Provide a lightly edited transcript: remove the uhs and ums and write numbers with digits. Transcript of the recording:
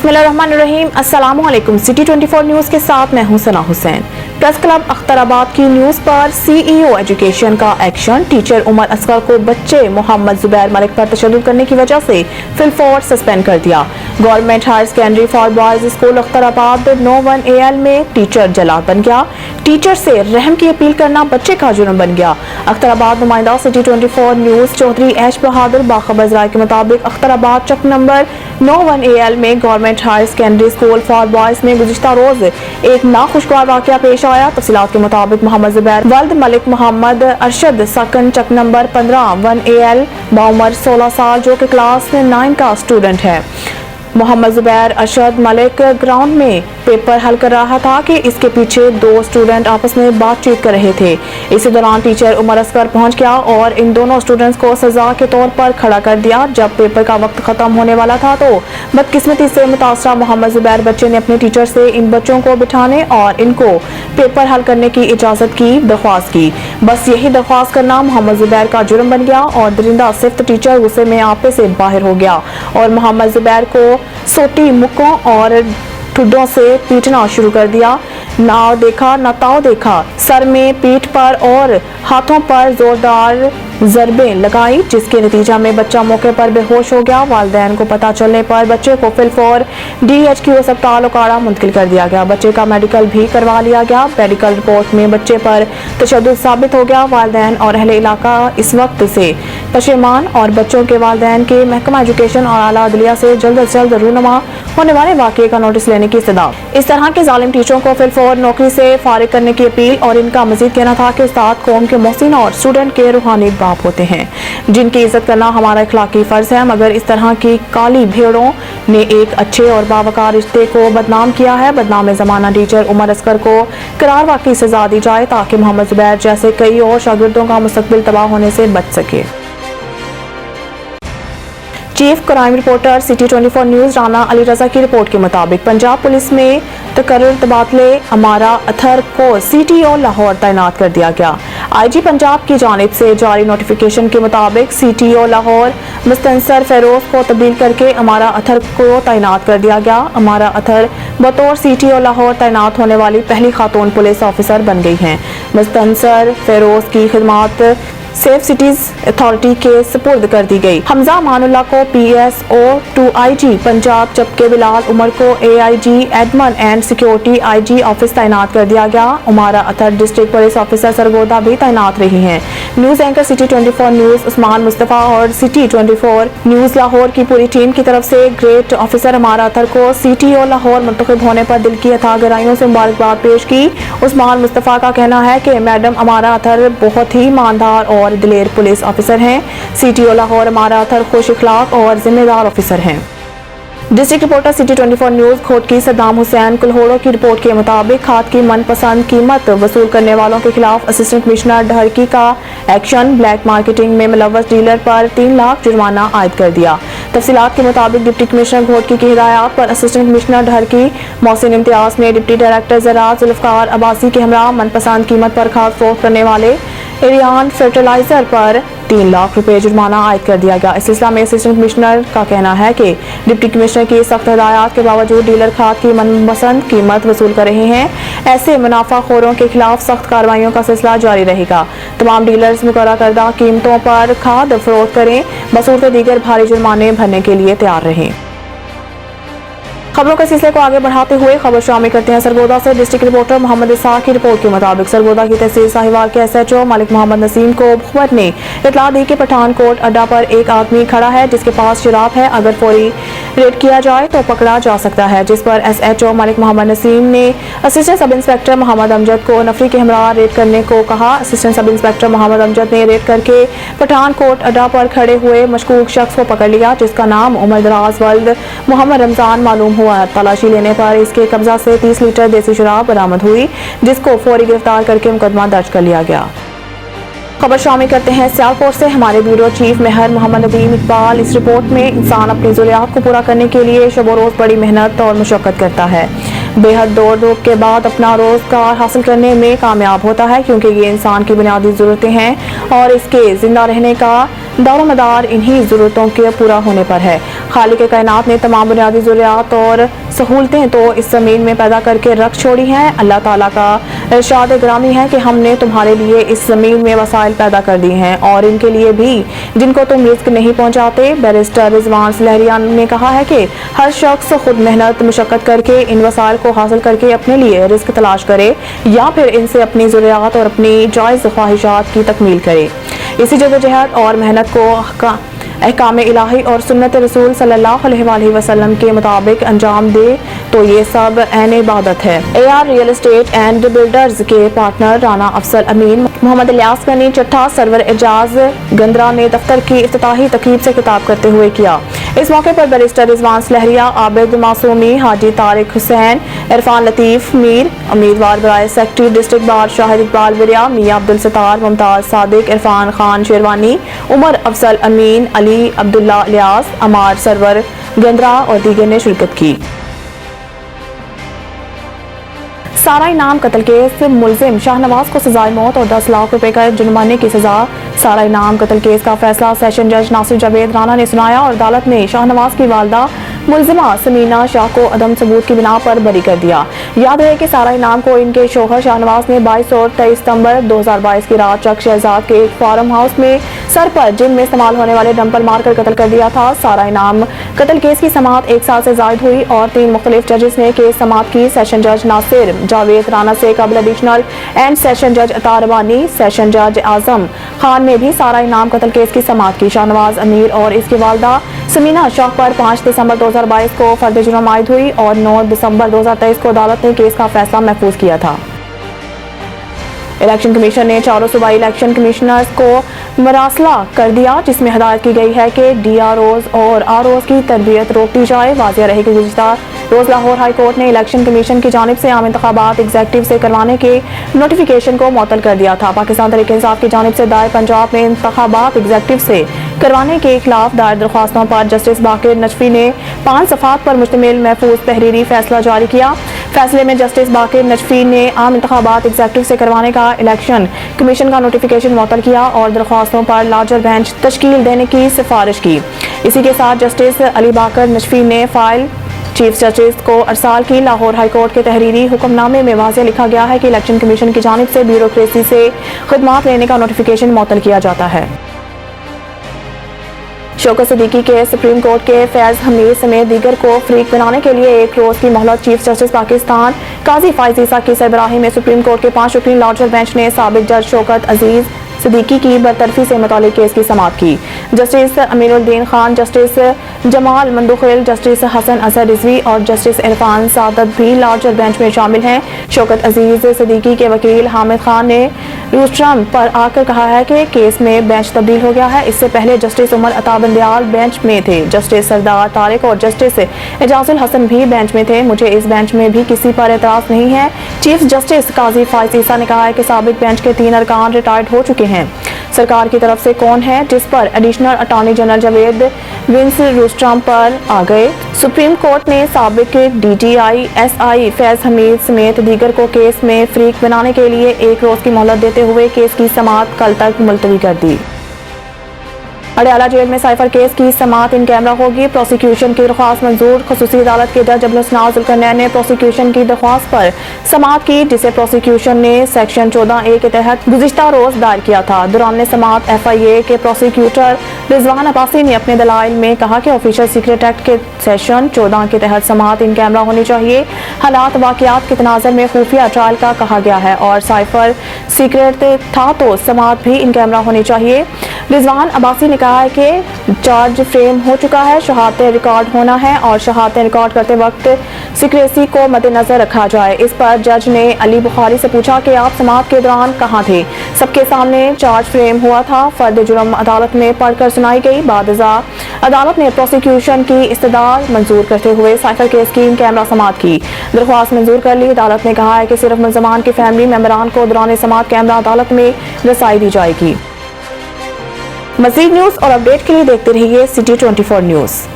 बिस्मिल्लाहिर्रहमानिर्रहीम। अस्सलाम वालेकुम। सिटी 24 न्यूज़ के साथ मैं हूं सना हुसैन। प्रेस क्लब अख्तराबाद की न्यूज़ पर सीईओ एजुकेशन का एक्शन। टीचर उमर असगर को बच्चे मोहम्मद जुबैर मलिक पर तशद्दुद करने की वजह से फिलफौर सस्पेंड कर दिया। Government higher secondary for boys school Akhtarabad 9-1 AL में टीचर जलाल बन गया। टीचर से रहम की अपील करना बच्चे का जुर्म बन गया। अख्तराबाद नुमाइंदा city 24 news Chaudhry H Bahadur बाखबर राय के मुताबिक अख्तराबाद चक नंबर 9-1 AL में government higher secondary school for boys में गुज़िश्ता रोज एक नाखुशगवार वाक़या पेश आया। तफसीलात के मुताबिक मोहम्मद जुबैर वल्द मलिक मोहम्मद अरशद सकन चक नंबर 15-1 AL बाउमर 16 साल जो कि क्लास 9 का स्टूडेंट है। मोहम्मद जुबैर अरशद मलिक ग्राउंड में पेपर हल कर रहा था कि इसके पीछे दो स्टूडेंट आपस में बातचीत कर रहे थे। इसी दौरान टीचर उमर असगर पहुंच गया और इन दोनों स्टूडेंट्स को सजा के तौर पर खड़ा कर दिया। जब पेपर का वक्त खत्म होने वाला था तो बदकिस्मती से मुतासरा मोहम्मद जुबैर बच्चे ने अपने टीचर से इन बच्चों को बिठाने और इनको पेपर हल करने की इजाजत की दरख्वास्त की। बस यही दरख्वास्त करना मोहम्मद जुबैर का जुर्म बन गया और दरिंदा सिफ्त टीचर गुस्से में आपे से बाहर हो गया और मोहम्मद जुबैर को सोटी मुक्कों और ठुड्डों से पीटना शुरू कर दिया। ना देखा ना ताव देखा, सर में, पीठ पर और हाथों पर जोरदार ज़रबें लगाई जिसके नतीजा में बच्चा मौके पर बेहोश हो गया। वालिदैन को पता चलने पर बच्चे को फिलफौर DHQ अस्पताल उकाड़ा मुंतकिल कर दिया गया। बच्चे का मेडिकल भी करवा लिया गया। मेडिकल रिपोर्ट में बच्चे पर तशद्दुद साबित हो गया। वालिदैन और अहले इलाका इस वक्त से पशेमान और बच्चों के वालिदैन के महकमा एजुकेशन और आला अदलिया से जल्द रूनुमा होने वाले वाक़े का नोटिस लेने की इस्तदा। इस तरह के जालिम टीचरों को फिलफौर नौकरी से फारिग करने की अपील। और इनका मजीद कहना था कि उस्ताद कौम के मोहसिन और स्टूडेंट के रूहानी बाप होते हैं जिनकी इज्जत करना हमारा इखलाकी फर्ज है। मगर इस तरह की काली भेड़ों ने एक अच्छे और बावकार रिश्ते को बदनाम किया है। बदनाम ज़माना टीचर उमर असगर को करार वाकई सजा दी जाए ताकि मोहम्मद जुबैर जैसे कई और शागिर्दों का मुस्तकबिल तबाह होने से बच सके। Chief crime reporter city 24 news Rana Ali Raza की रिपोर्ट के मुताबिक पंजाब पुलिस में तकर्रुर तबादले अमारा अथर को CTO लाहौर तैनात कर दिया गया। IG पंजाब की जानिब से जारी नोटिफिकेशन के मुताबिक CTO लाहौर मुस्तनसर फेरोज को तब्दील करके अमारा अथर को तैनात कर दिया गया। अमारा अथर बतौर CTO लाहौर तैनात होने वाली पहली खातून पुलिस ऑफिसर बन गई हैं। मुस्तनसर फेरोज की खिदमात सेफ सिटीज अथॉरिटी के सुपुर्द कर दी गई। हमजा अमानुल्लाह को PSO to IG पंजाब जबकि बिलाल उमर को AIG admin and security IG office तैनात कर दिया गया। Umara Athar district police officer Sargodha भी तैनात रही हैं। News anchor city 24 news Usman Mustafa और सिटी 24 न्यूज़ लाहौर की पूरी टीम की तरफ से ग्रेट ऑफिसर अमारा अथर को CTO लाहौर मुंतखब होने पर दिल की अथाह गहराइयों से मुबारकबाद पेश की। उस्मान मुस्तफ़ा का कहना है कि मैडम अमारा अथर बहुत ही ईमानदार और दिलेर पुलिस ऑफिसर हैं। CTO लाहौर अमारा अथर खुश इखलाक और जिम्मेदार ऑफिसर हैं। डिस्ट्रिक्ट रिपोर्टर सिटी 24 न्यूज़ खोट की सद्दाम हुसैन कुल्होड़ो की रिपोर्ट के मुताबिक खाद की मनपसंद कीमत वसूल करने वालों के खिलाफ असिस्टेंट कमिश्नर ढहरकी का एक्शन। ब्लैक मार्केटिंग में मुलव्वस डीलर पर 3 लाख जुर्माना आयद कर दिया। तफसीलात के मुताबिक डिप्टी कमिश्नर घोटकी की हिदायत पर असिस्टेंट कमिश्नर ढहरकी मोहसिन इम्तियाज ने डिप्टी डायरेक्टर ज़राअत जुल्फ़िकार अब्बासी के हमरा मनपसंद कीमत पर खाद फरोख्त करने वाले एरियान फर्टिलाइजर पर 3 लाख रुपए जुर्माना आयद कर दिया गया। इस सिलसिले में असिस्टेंट कमिश्नर का कहना है कि डिप्टी कमिश्नर की सख्त हिदायत के बावजूद डीलर खाद की मनपसंद कीमत वसूल कर रहे हैं। ऐसे मुनाफाखोरों के खिलाफ सख्त कार्रवाइयों का सिलसिला जारी रहेगा। तमाम डीलर्स मुकर्रर करदा कीमतों पर खाद फरोख्त करें, बसूरत दीगर भारी जुर्माने भरने के लिए तैयार रहें। खबरों के सिलसिले को आगे बढ़ाते हुए खबर शामिल करते हैं सरगोदा से। डिस्ट्रिक्ट रिपोर्टर मोहम्मद इसाक की रिपोर्ट के मुताबिक सरगोदा की तहसील साहिवाल के SHO मलिक मोहम्मद नसीम को भुवत ने इतला दी कि पठानकोट अड्डा पर एक आदमी खड़ा है जिसके पास शराब है, अगर फौरी रेड किया जाए तो पकड़ा जा सकता है। जिस पर SHO मलिक मोहम्मद नसीम ने assistant sub inspector Mohammad Amjad को नफरी के हमरा रेड करने को कहा। Assistant sub inspector Mohammad Amjad ने रेड करके पठानकोट अड्डा पर खड़े हुए मशकूक शख्स को पकड़ लिया जिसका नाम उमर दराज वल्द मोहम्मद रमजान मालूम हुआ। तलाशी लेने पर इसके कब्जा से 30 लीटर देसी शराब बरामद हुई जिसको फौरी गिरफ्तार करके मुकदमा दर्ज कर लिया गया। खबर शामिल करते हैं सियालकोट से। हमारे ब्यूरो चीफ मेहर मोहम्मद नदीम इकबाल इस रिपोर्ट में इंसान अपनी ज़रूरियात को पूरा करने के लिए शब रोज़ बड़ी मेहनत और मशक्क़त करता है। बेहद दौड़ धूप के बाद अपना रोजगार हासिल करने में कामयाब होता है क्योंकि ये इंसान की बुनियादी ज़रूरतें हैं और इसके जिंदा रहने का दारोमदार इन्हीं ज़रूरतों के पूरा होने पर है। खालिक कायनात ने तमाम बुनियादी ज़रूरियात और सहूलतें तो इस ज़मीन में पैदा करके रख छोड़ी हैं। अल्लाह ताला का इरशाद ग्रामी है कि हमने तुम्हारे लिए इस ज़मीन में वसाइल पैदा कर दी हैं और इनके लिए भी जिनको तुम रिज़्क नहीं पहुँचाते। बैरिस्टर रिजवान सुलहरिया ने कहा है कि हर शख्स खुद मेहनत मुशक्क़त करके इन वसाइल को हासिल करके अपने लिए रिज़्क तलाश करे या फिर इनसे अपनी ज़रूरियात और अपनी जायज़ ख्वाहिशात की तकमील करे। इसी जदोजहद और मेहनत को अहकाम इलाही और सुन्नत रसूल सल्लल्लाहु अलैहि वसल्लम के मुताबिक अंजाम दे तो ये सब ऐन इबादत है। AR real estate and builders के पार्टनर राना अफसल अमीन मोहम्मद इलियास गनी चट्ठा सरवर एजाज गंद्रा ने दफ्तर की इफ्तिताही तकरीब से खिताब करते हुए किया। इस मौके पर बैरिस्टर रिजवान सुलहरिया, आबिद मासूमी, हाजी तारिक हुसैन, इरफान लतीफ मीर, उम्मीदवार बराए secretary district bar Shahid Iqbal Biria, Mian Abdul Sattar, Mumtaz Sadiq, Irfan Khan Sherwani, Umar Afsal Amin, Ali Abdullah Ilyas, Ammar Sarwar Gandra और दीगर ने शिरकत की। सारा इनाम कत्ल केस मुलजिम शाहनवाज को सजाए मौत और 10 लाख रुपए का जुर्माने की सजा। सारा इनाम कत्ल केस का फैसला सेशन जज नासिर जावेद राना ने सुनाया और अदालत ने शाहनवाज की वालदा मुलजिमा समीना शाह को अदम सबूत की बिना पर बरी कर दिया। याद रहे कि सारा इनाम को इनके शोहर शाहनवाज ने 22 और 23 सितंबर 2022 की रात चक शहजाद के एक फार्म हाउस में सर पर जिम में इस्तेमाल होने वाले डंपर मारकर कत्ल कर दिया था। सारा इनाम कत्ल केस की समाअत 1 साल से जायद हुई और 3 मुख्तलिफ जजेस ने केस समाअत की। सेशन जज नासिर जावेद राना से कबल एडिशनल एंड सेशन जज अता रबानी, सेशन जज आजम खान ने भी सारा इनाम कत्ल केस की समाअत की। शाहनवाज अमीर और इसकी वालदा समीना शाह पर 5 दिसंबर 2022 को फर्द जुर्म आयद हुई और 9 दिसंबर 2023 को अदालत ने केस का फैसला महफूज किया था। इलेक्शन कमीशन ने चारों सूबाई इलेक्शन कमिश्नर्स को मरासला कर दिया, जिसमें हदायत की गई है कि DROs और ROs की तरबियत रोक दी जाए। वाज़ेह रहे कि गुज़िश्ता रोज लाहौर हाई कोर्ट ने इलेक्शन कमीशन की जानिब से आम इंतखाबात एग्जेक्टिव से करवाने के नोटिफिकेशन को मुअत्तल कर दिया था। पाकिस्तान तहरीक इंसाफ की जानिब से दायर पंजाब में इंतखाबात एग्जेक्टिव से करवाने के खिलाफ दायर दरख्वास्तों पर जस्टिस बाकिर नजफी ने 5 सफ़ात पर मुश्तमिल महफूज तहरीरी फैसला जारी किया। फैसले में जस्टिस बाकिर नजफी ने आम इंतखाबात एग्जेक्टिव से करवाने का इलेक्शन कमीशन का नोटिफिकेशन मुअत्तल किया और दरख्वास्तों पर लार्जर बेंच तश्कील देने की सिफारिश की। इसी के साथ जस्टिस अली बाकर नजफी ने फाइल चीफ जस्टिस को अरसाल की। लाहौर हाई कोर्ट के तहरीरी हुक्मनामे में वाज़ेह लिखा गया है कि इलेक्शन कमीशन की जानिब से ब्यूरोक्रेसी से खिदमात लेने का नोटिफिकेशन मुअत्तल किया जाता है। शौकत सिद्दीकी के सुप्रीम कोर्ट के फैज हमीद समेत दीगर को फरीक बनाने के लिए 1 रोज की मोहलत। चीफ जस्टिस पाकिस्तान काजी फाइज ईसा की सरबराही में सुप्रीम कोर्ट के 5 रुकनी लार्जर बेंच ने साबिक जज शौकत अजीज सिद्दीकी की बरतरफी से मुतालिक केस की समाअत की। Justice Aminuddin Khan, justice Jamal Mandokhail, justice Hasan Azhar Rizvi और जस्टिस इरफान सादत भी लार्जर बेंच में शामिल हैं। शौकत अजीज सिद्दीकी के वकील हामिद खान ने रूस्ट्रम पर आकर कहा है कि केस में बेंच तब्दील हो गया है। इससे पहले जस्टिस उमर अता बंदयाल बेंच में थे, जस्टिस सरदार तारिक और जस्टिस एजाजुल हसन भी बेंच में थे। मुझे इस बेंच में भी किसी पर एतराज नहीं है। चीफ जस्टिस काजी फाइज ईसा ने कहा है कि साबिक बेंच के 3 अरकान रिटायर्ड हो चुके हैं। सरकार की तरफ से कौन है जिस पर additional attorney general Javed Wains rostrum पर आ गए। सुप्रीम कोर्ट ने साबिक DGI SI फैज हमीद समेत दीगर को केस में फरीक बनाने के लिए 1 रोज की मोहलत देते हुए केस की समाअत कल तक मुलतवी कर दी। अडयाला जेल में साइफर केस की समाअत इन कैमरा होगी। प्रोसिक्यूशन की दरख्वास्त मंजूर। खसूसी अदालत के जज अब्दुल हसन जुल्करनैन ने प्रोसिक्यूशन की दरख्वास्त पर समाअत की, जिसे प्रोसिक्यूशन ने सेक्शन 14A के तहत गुज़िश्ता रोज दायर किया था। दौरान समाअत FIA के प्रोसिक्यूटर रिजवान अब्बासी ने अपने दलाइल में कहा कि ऑफिशियल सीक्रेट एक्ट के सेक्शन 14 के तहत समाअत इन कैमरा होनी चाहिए। हालात वाक़यात के तनाज़ुर में खुफिया ट्रायल का कहा गया है और साइफर सीक्रेट था तो समाअत भी इन कैमरा होनी चाहिए। रिजवान अब्बासी ने कहा है कि चार्ज फ्रेम हो चुका है, शहादतें रिकॉर्ड होना है और शहादतें रिकॉर्ड करते वक्त सीक्रेसी को मद्देनजर रखा जाए। इस पर जज ने अली बुखारी से पूछा कि आप समाअत के दौरान कहाँ थे। सबके सामने चार्ज फ्रेम हुआ था। फर्द जुर्म अदालत में पढ़कर सुनाई गई। बादजा अदालत ने प्रोसिक्यूशन की इस्तदार मंजूर करते हुए साइफर केस की इन कैमरा समाअत की दरख्वास्त मंजूर कर ली। अदालत ने कहा है कि सिर्फ मुल्ज़मान के फैमिली मेंबरान को दौरान समाअत कैमरा अदालत में रसाई दी जाएगी। मज़ीद न्यूज़ और अपडेट के लिए देखते रहिए सिटी 24 न्यूज़।